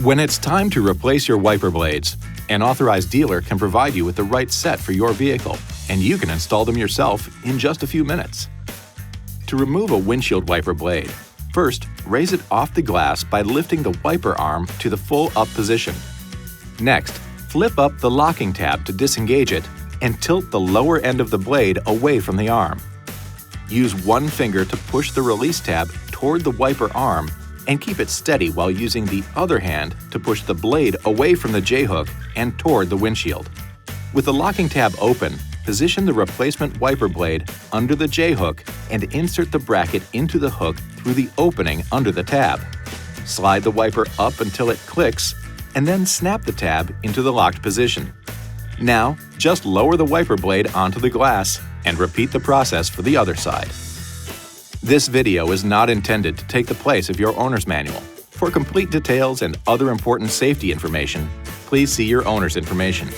When it's time to replace your wiper blades, an authorized dealer can provide you with the right set for your vehicle, and you can install them yourself in just a few minutes. To remove a windshield wiper blade, first raise it off the glass by lifting the wiper arm to the full up position. Next, flip up the locking tab to disengage it and tilt the lower end of the blade away from the arm. Use one finger to push the release tab toward the wiper arm and keep it steady while using the other hand to push the blade away from the J-hook and toward the windshield. With the locking tab open, position the replacement wiper blade under the J-hook and insert the bracket into the hook through the opening under the tab. Slide the wiper up until it clicks, and then snap the tab into the locked position. Now, just lower the wiper blade onto the glass and repeat the process for the other side. This video is not intended to take the place of your owner's manual. For complete details and other important safety information, please see your owner's information.